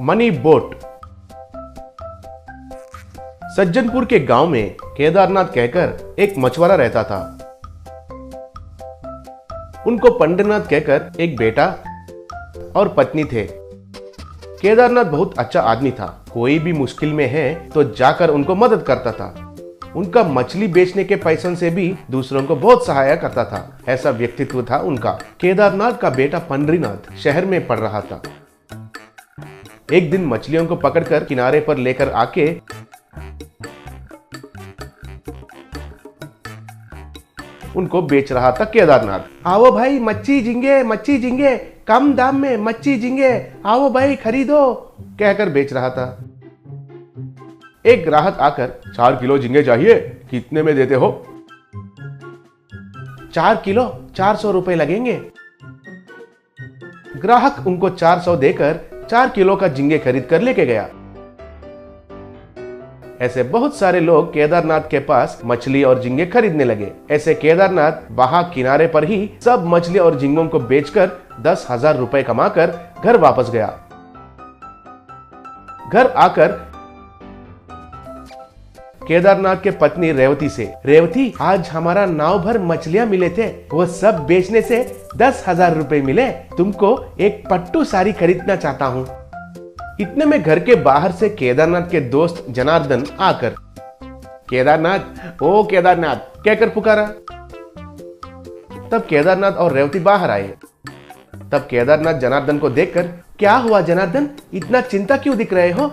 Money boat. Sajjanpur के गांव में केदारनाथ कहकर एक मछुआरा रहता था। उनको पंडितनाथ कहकर एक बेटा और पत्नी थे। केदारनाथ बहुत अच्छा आदमी था। कोई भी मुश्किल में है तो जाकर उनको मदद करता था। उनका मछली बेचने के पैसों से भी दूसरों को बहुत सहायता करता था। ऐसा व्यक्तित्व था उनका। केदारनाथ का बेटा पंडितनाथ शहर में पढ़ रहा था। एक दिन मछलियों को पकड़कर किनारे पर लेकर आके उनको बेच रहा था केदारनाथ। आओ भाई मच्छी झींगे कम दाम में मच्छी झींगे, आओ भाई खरीदो कहकर बेच रहा था। एक ग्राहक आकर 4 किलो झींगे चाहिए, कितने में देते हो? 4 किलो 400 रुपए लगेंगे। ग्राहक उनको 400 देकर 4 किलो का झींगे खरीद कर लेके गया। ऐसे बहुत सारे लोग केदारनाथ के पास मछली और झींगे खरीदने लगे। ऐसे केदारनाथ वहां किनारे पर ही सब मछली और झींगों को बेचकर 10,000 रुपए कमाकर घर वापस गया। घर आकर केदारनाथ के पत्नी रेवती से, रेवती आज हमारा नाव भर मछलियां मिले थे, वो सब बेचने से 10,000 रुपए मिले, तुमको एक पट्टू साड़ी खरीदना चाहता हूँ। इतने में घर के बाहर से केदारनाथ के दोस्त जनार्दन आकर केदारनाथ ओ केदारनाथ कहकर पुकारा। तब केदारनाथ और रेवती बाहर आए। तब केदारनाथ जनार्दन को देखकर, क्या हुआ जनार्दन, इतना चिंता क्यों दिख रहे हो?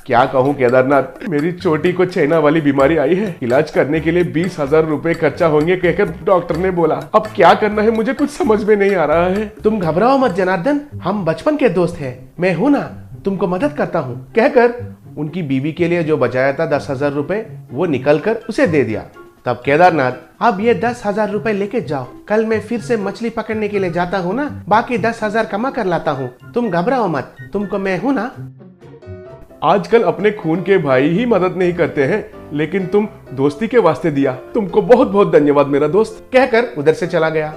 क्या कहूँ केदारनाथ, मेरी छोटी को छेना वाली बीमारी आई है। इलाज करने के लिए 20,000 रुपए खर्चा होंगे कहकर डॉक्टर ने बोला। अब क्या करना है मुझे कुछ समझ में नहीं आ रहा है। तुम घबराओ मत जनार्दन, हम बचपन के दोस्त हैं, मैं हूं ना, तुमको मदद करता हूं कहकर उनकी बीवी के लिए जो बचाया था 10,000 रुपए वो निकल कर उसे दे दिया। तब केदारनाथ, अब ये 10,000 रुपए लेके जाओ, कल मैं फिर से मछली पकड़ने के लिए जाता हूँ ना, बाकी 10,000 कमा कर लाता हूँ, तुम घबराओ मत, तुमको मैं हूं ना। आजकल अपने खून के भाई ही मदद नहीं करते हैं, लेकिन तुम दोस्ती के वास्ते दिया, तुमको बहुत बहुत धन्यवाद मेरा दोस्त कहकर उधर से चला गया।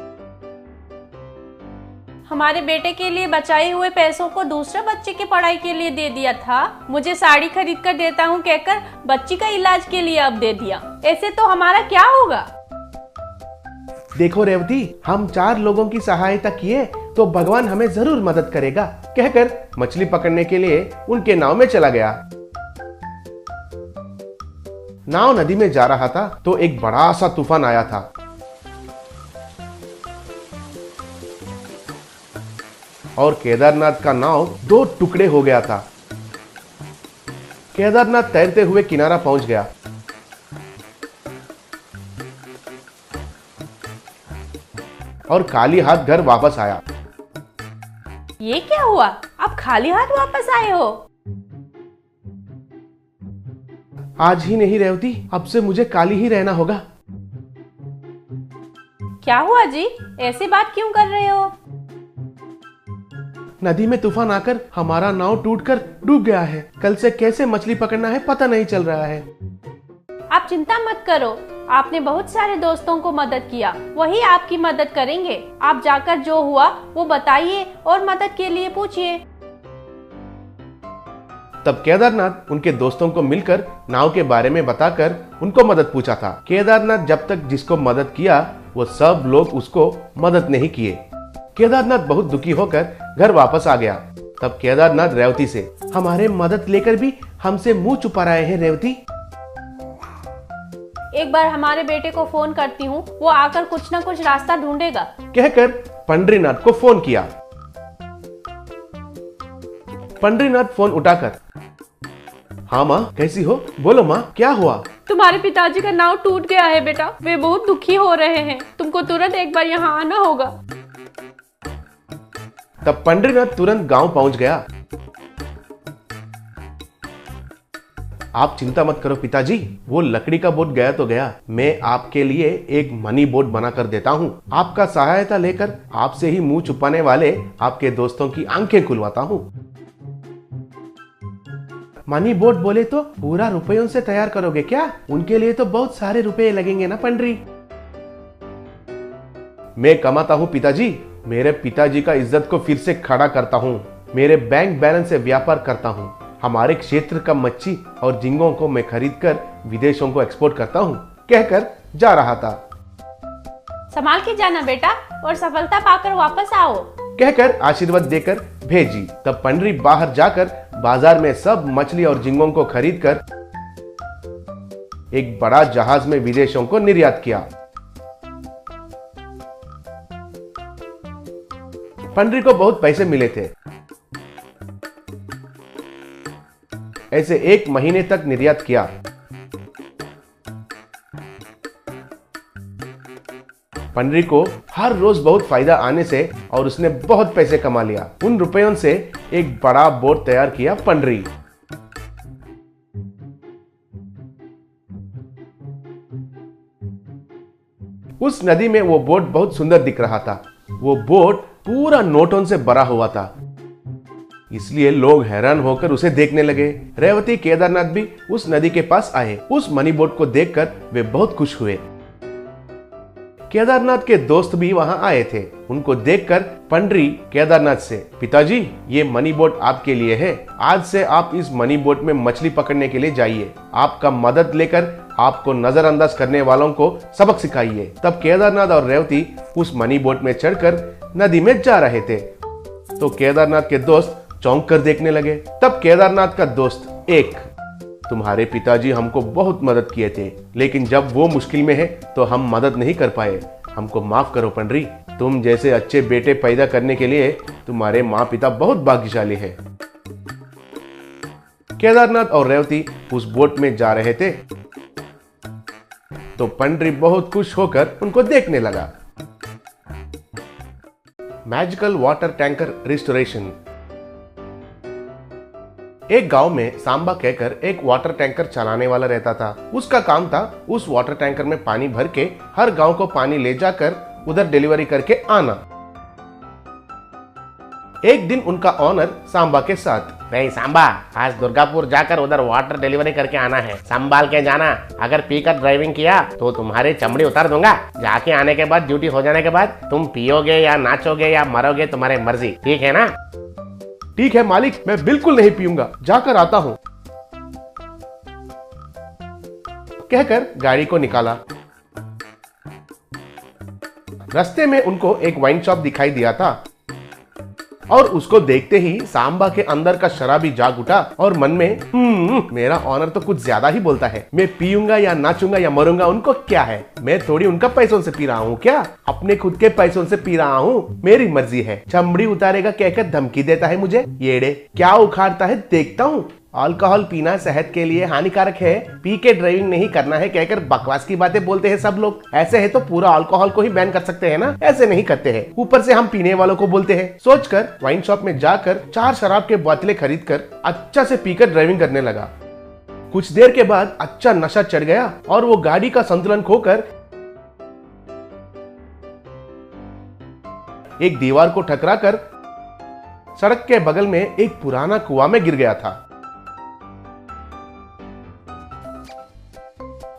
हमारे बेटे के लिए बचाए हुए पैसों को दूसरे बच्चे की पढ़ाई के लिए दे दिया था, मुझे साड़ी खरीद कर देता हूँ कहकर बच्ची का इलाज के लिए अब दे दिया, ऐसे तो हमारा क्या होगा? देखो रेवती, हम 4 लोगों की सहायता किए तो भगवान हमें जरूर मदद करेगा कहकर मछली पकड़ने के लिए उनके नाव में चला गया। नाव नदी में जा रहा था तो एक बड़ा सा तूफान आया था। और केदारनाथ का नाव 2 टुकड़े हो गया था। केदारनाथ तैरते हुए किनारा पहुंच गया। और खाली हाथ घर वापस आया। ये क्या हुआ, आप खाली हाथ वापस आए हो? आज ही नहीं रेवती, अब से मुझे खाली ही रहना होगा। क्या हुआ जी, ऐसी बात क्यों कर रहे हो? नदी में तूफान आकर हमारा नाव टूटकर डूब गया है। कल से कैसे मछली पकड़ना है पता नहीं चल रहा है। आप चिंता मत करो, आपने बहुत सारे दोस्तों को मदद किया, वही आपकी मदद करेंगे। आप जाकर जो हुआ वो बताइए और मदद के लिए पूछिए। तब केदारनाथ उनके दोस्तों को मिलकर नाव के बारे में बताकर उनको मदद पूछा था। केदारनाथ जब तक जिसको मदद किया वो सब लोग उसको मदद नहीं किए। केदारनाथ बहुत दुखी होकर घर वापस आ गया। तब केदारनाथ रेवती से, हमारे मदद लेकर भी हमसे मुंह छुपा रहे हैं रेवती। एक बार हमारे बेटे को फोन करती हूँ, वो आकर कुछ न कुछ रास्ता ढूंढेगा कहकर पंडितनाथ को फोन किया। पंडितनाथ फोन उठाकर, हाँ माँ कैसी हो, बोलो माँ क्या हुआ? तुम्हारे पिताजी का नाव टूट गया है बेटा, वे बहुत दुखी हो रहे हैं, तुमको तुरंत एक बार यहाँ आना होगा। तब पंडितनाथ तुरंत गांव पहुंच गया। आप चिंता मत करो पिताजी, वो लकड़ी का बोट गया तो गया, मैं आपके लिए एक मनी बोट बनाकर देता हूँ। आपका सहायता लेकर आपसे ही मुंह छुपाने वाले आपके दोस्तों की आंखें खुलवाता हूँ। मनी बोट बोले तो पूरा रुपयों से तैयार करोगे क्या? उनके लिए तो बहुत सारे रुपए लगेंगे ना पंडरी। मैं कमाता हूँ पिताजी, मेरे पिताजी का इज्जत को फिर से खड़ा करता हूँ। मेरे बैंक बैलेंस से व्यापार करता हूँ। हमारे क्षेत्र का मच्छी और झींगों को मैं खरीदकर विदेशों को एक्सपोर्ट करता हूँ, कहकर जा रहा था। संभाल के जाना बेटा और सफलता पाकर वापस आओ, कहकर आशीर्वाद देकर भेजी। तब पंडरी बाहर जाकर बाजार में सब मछली और झींगों को खरीदकर एक बड़ा जहाज में विदेशों को निर्यात किया। पंडरी को बहुत पैसे मिले थे। ऐसे 1 महीने तक निर्यात किया। पंडरी को हर रोज बहुत फायदा आने से और उसने बहुत पैसे कमा लिया। उन रुपयों से एक बड़ा बोट तैयार किया पंडरी। उस नदी में वो बोट बहुत सुंदर दिख रहा था। वो बोट पूरा नोटों से भरा हुआ था, इसलिए लोग हैरान होकर उसे देखने लगे। रेवती केदारनाथ भी उस नदी के पास आए। उस मनी बोट को देखकर वे बहुत खुश हुए। केदारनाथ के दोस्त भी वहां आए थे। उनको देखकर पंडरी केदारनाथ से, पिताजी ये मनी बोट आपके लिए है। आज से आप इस मनी बोट में मछली पकड़ने के लिए जाइए। आपका मदद लेकर आपको नजरअंदाज करने वालों को सबक सिखाइए। तब केदारनाथ और रेवती उस मनी बोट में चढ़कर नदी में जा रहे थे तो केदारनाथ के दोस्त चौंक कर देखने लगे। तब केदारनाथ का दोस्त, एक, तुम्हारे पिताजी हमको बहुत मदद किए थे, लेकिन जब वो मुश्किल में है तो हम मदद नहीं कर पाए। हमको माफ करो पंडरी। तुम जैसे अच्छे बेटे पैदा करने के लिए तुम्हारे माँ पिता बहुत भाग्यशाली है। केदारनाथ और रेवती उस बोट में जा रहे थे तो पंडरी बहुत खुश होकर उनको देखने लगा। Magical water tanker restoration. एक गांव में सांबा कहकर एक वाटर टैंकर चलाने वाला रहता था। उसका काम था उस वाटर टैंकर में पानी भर के हर गांव को पानी ले जाकर उधर डिलीवरी करके आना। एक दिन उनका ऑनर सांबा के साथ, नहीं सांबा, आज दुर्गापुर जाकर उधर वाटर डिलीवरी करके आना है, संभाल के जाना। अगर पीकर ड्राइविंग किया तो तुम्हारी चमड़ी उतार दूंगा। जाके आने के बाद, ड्यूटी हो जाने के बाद तुम पियोगे या नाचोगे या मरोगे, तुम्हारी मर्जी, ठीक है ना? ठीक है मालिक, मैं बिल्कुल नहीं पीऊंगा, जाकर आता हूं, कहकर गाड़ी को निकाला। रास्ते में उनको एक वाइन शॉप दिखाई दिया था और उसको देखते ही सांबा के अंदर का शराबी जाग उठा और मन में, मेरा ऑनर तो कुछ ज्यादा ही बोलता है। मैं पीऊंगा या नाचूंगा या मरूंगा, उनको क्या है? मैं थोड़ी उनका पैसों से पी रहा हूँ क्या? अपने खुद के पैसों से पी रहा हूँ, मेरी मर्जी है। चमड़ी उतारेगा कहकर धमकी देता है मुझे। येड़े, क्या उखाड़ता है देखता हूँ। अल्कोहल पीना सेहत के लिए हानिकारक है, पी के ड्राइविंग नहीं करना है कहकर बकवास की बातें बोलते हैं सब लोग। ऐसे है तो पूरा अल्कोहल को ही बैन कर सकते हैं ना, ऐसे नहीं करते हैं। ऊपर से हम पीने वालों को बोलते हैं। सोचकर वाइन शॉप में जाकर 4 शराब के बोतलें खरीदकर अच्छा से पीकर ड्राइविंग करने लगा। कुछ देर के बाद अच्छा नशा चढ़ गया और वो गाड़ी का संतुलन खोकर एक दीवार को टकराकर सड़क के बगल में एक पुराना कुआं में गिर गया था।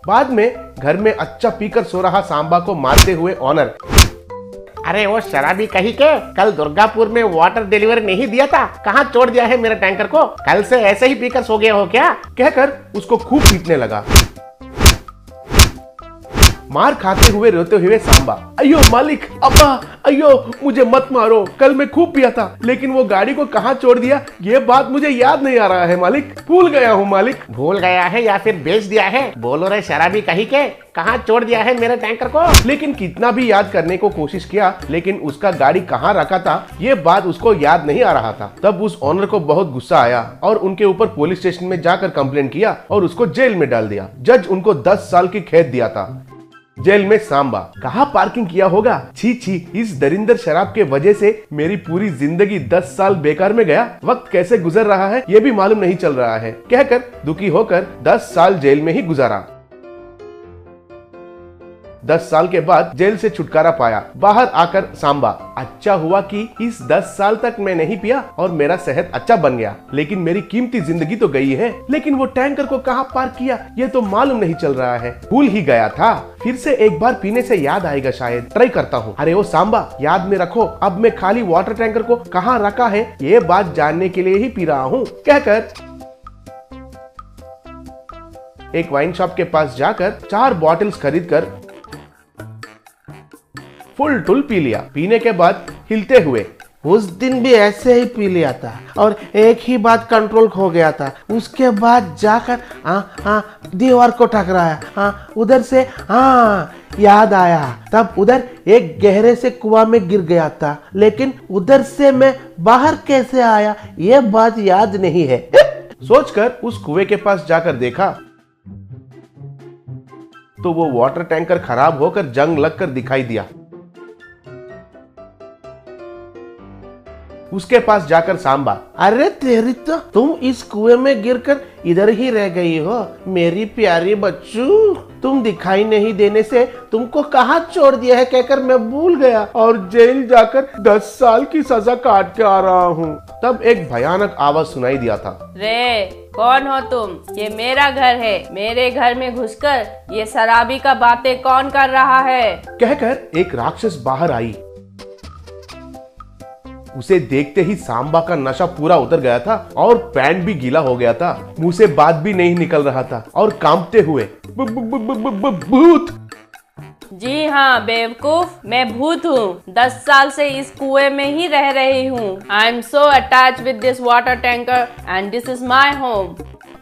बाद में घर में अच्छा पीकर सो रहा सांबा को मारते हुए ऑनर, अरे वो शराबी कहीं के, कल दुर्गापुर में वाटर डिलीवरी नहीं दिया था, कहाँ छोड़ दिया है मेरे टैंकर को? कल से ऐसे ही पीकर सो गए हो क्या? कहकर उसको खूब पीटने लगा। मार खाते हुए रोते हुए सांबा, अयो मालिक, अब्बा, अयो मुझे मत मारो, कल मैं खूब पिया था लेकिन वो गाड़ी को कहाँ छोड़ दिया ये बात मुझे याद नहीं आ रहा है मालिक, भूल गया हूँ मालिक। भूल गया है या फिर बेच दिया है? बोलो रे शराबी कहीं के, कहाँ छोड़ दिया है मेरे टैंकर को? लेकिन कितना भी याद करने को कोशिश किया लेकिन उसका गाड़ी कहाँ रखा था ये बात उसको याद नहीं आ रहा था। तब उस ऑनर को बहुत गुस्सा आया और उनके ऊपर पुलिस स्टेशन में जाकर कंप्लेंट किया और उसको जेल में डाल दिया। जज उनको 10 साल की कैद दिया था। जेल में सांबा, कहाँ पार्किंग किया होगा? छी छी, इस दरिंदर शराब के वजह से मेरी पूरी जिंदगी 10 साल बेकार में गया। वक्त कैसे गुजर रहा है ये भी मालूम नहीं चल रहा है, कहकर दुखी होकर 10 साल जेल में ही गुजारा। 10 साल के बाद जेल से छुटकारा पाया। बाहर आकर सांबा, अच्छा हुआ कि इस 10 साल तक मैं नहीं पिया और मेरा सेहत अच्छा बन गया, लेकिन मेरी कीमती जिंदगी तो गई है। लेकिन वो टैंकर को कहाँ पार्क किया ये तो मालूम नहीं चल रहा है, भूल ही गया था। फिर से एक बार पीने से याद आएगा, शायद ट्राई करता हूँ। अरे ओ सांबा, याद में रखो, अब मैं खाली वाटर टैंकर को कहाँ रखा है ये बात जानने के लिए ही पी रहा हूँ, कहकर एक वाइन शॉप के पास जाकर 4 बॉटल्स खरीदकर फुल टुल पी लिया। पीने के बाद हिलते हुए, उस दिन भी ऐसे ही पी लिया था और एक ही बात कंट्रोल खो गया था। उसके बाद जाकर दीवार को टकराया। उधर से याद आया, तब उधर एक गहरे से कुआं में गिर गया था, लेकिन उधर से मैं बाहर कैसे आया ये बात याद नहीं है। सोचकर उस कुएं के पास जाकर देखा तो वो वाटर टैंकर खराब होकर जंग लगकर दिखाई दिया। उसके पास जाकर सांबा, अरे तेरी तो, तुम इस कुएं में गिरकर इधर ही रह गई हो मेरी प्यारी बच्चू। तुम दिखाई नहीं देने से तुमको कहाँ छोड़ दिया है कहकर मैं भूल गया और जेल जाकर 10 साल की सजा काट के आ रहा हूँ। तब एक भयानक आवाज सुनाई दिया था, रे कौन हो तुम? ये मेरा घर है, मेरे घर में घुसकर ये शराबी का बातें कौन कर रहा है? कहकर एक राक्षस बाहर आई। उसे देखते ही सांबा का नशा पूरा उतर गया था और पैंट भी गीला हो गया था। मुंह से बात भी नहीं निकल रहा था और कांपते हुए, भूत। जी हाँ बेवकूफ, मैं भूत हूँ। 10 साल से इस कुएं में ही रह रही हूँ। I am so attach with this water tanker and this is my home.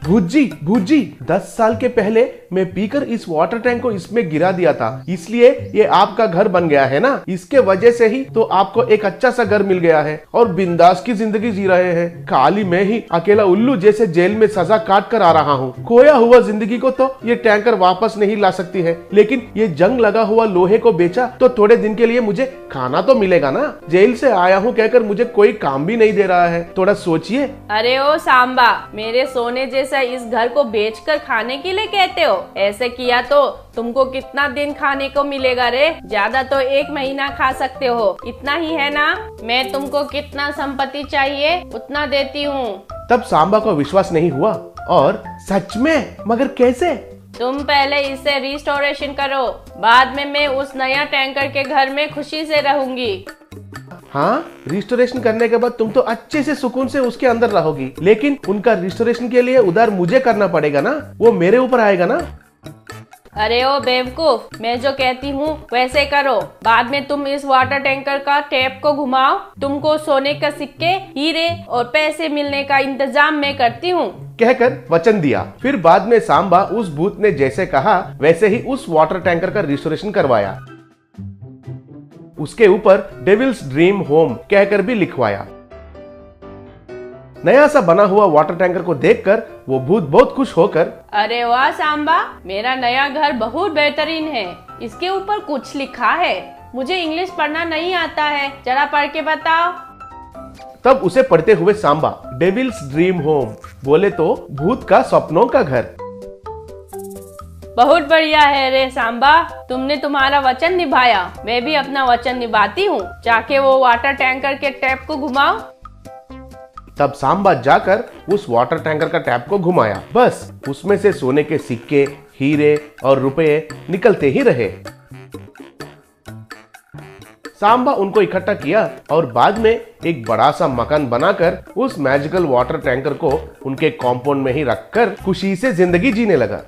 भूत जी, 10 साल के पहले मैं पीकर इस वाटर टैंक को इसमें गिरा दिया था, इसलिए ये आपका घर बन गया है ना। इसके वजह से ही तो आपको एक अच्छा सा घर मिल गया है और बिंदास की जिंदगी जी रहे हैं। खाली मैं ही अकेला उल्लू जैसे जेल में सजा काट कर आ रहा हूँ। खोया हुआ जिंदगी को तो ये टैंकर वापस नहीं ला सकती है, लेकिन ये जंग लगा हुआ लोहे को बेचा तो थोड़े दिन के लिए मुझे खाना तो मिलेगा ना। जेल से आया हूँ कहकर मुझे कोई काम भी नहीं दे रहा है, थोड़ा सोचिए। अरे ओ सांबा, मेरे सोने जैसा इस घर को बेचकर खाने के लिए कहते हो? ऐसे किया तो तुमको कितना दिन खाने को मिलेगा रे? ज्यादा तो 1 महीना खा सकते हो, इतना ही है ना? मैं तुमको कितना संपत्ति चाहिए उतना देती हूँ। तब सांबा को विश्वास नहीं हुआ और सच में? मगर कैसे? तुम पहले इसे रिस्टोरेशन करो, बाद में मैं उस नया टैंकर के घर में खुशी से रहूंगी। हाँ, रिस्टोरेशन करने के बाद तुम तो अच्छे से सुकून से उसके अंदर रहोगी, लेकिन उनका रिस्टोरेशन के लिए उधार मुझे करना पड़ेगा ना, वो मेरे ऊपर आएगा ना। अरे ओ बेवकूफ, मैं जो कहती हूँ वैसे करो, बाद में तुम इस वाटर टैंकर का टैप को घुमाओ, तुमको सोने का सिक्के, हीरे और पैसे मिलने का इंतजाम मैं करती हूँ, कहकर वचन दिया। फिर बाद में सांबा उस भूत ने जैसे कहा वैसे ही उस वाटर टैंकर का रिस्टोरेशन करवाया। उसके ऊपर डेविल्स ड्रीम होम कहकर भी लिखवाया। नया सा बना हुआ वाटर टैंकर को देखकर वो भूत बहुत खुश होकर, अरे वाह सांबा, मेरा नया घर बहुत बेहतरीन है, इसके ऊपर कुछ लिखा है, मुझे इंग्लिश पढ़ना नहीं आता है, जरा पढ़ के बताओ। तब उसे पढ़ते हुए सांबा, डेविल्स ड्रीम होम बोले तो भूत का सपनों का घर। बहुत बढ़िया है रे सांबा, तुमने तुम्हारा वचन निभाया, मैं भी अपना वचन निभाती हूँ, जाके वो वाटर टैंकर के टैप को घुमाओ। तब सांबा जाकर उस वाटर टैंकर का टैप को घुमाया, बस उसमें से सोने के सिक्के, हीरे और रुपए निकलते ही रहे। सांबा उनको इकट्ठा किया और बाद में एक बड़ा सा मकान बनाकर उस मैजिकल वाटर टैंकर को उनके कॉम्पाउंड में ही रखकर खुशी से जिंदगी जीने लगा।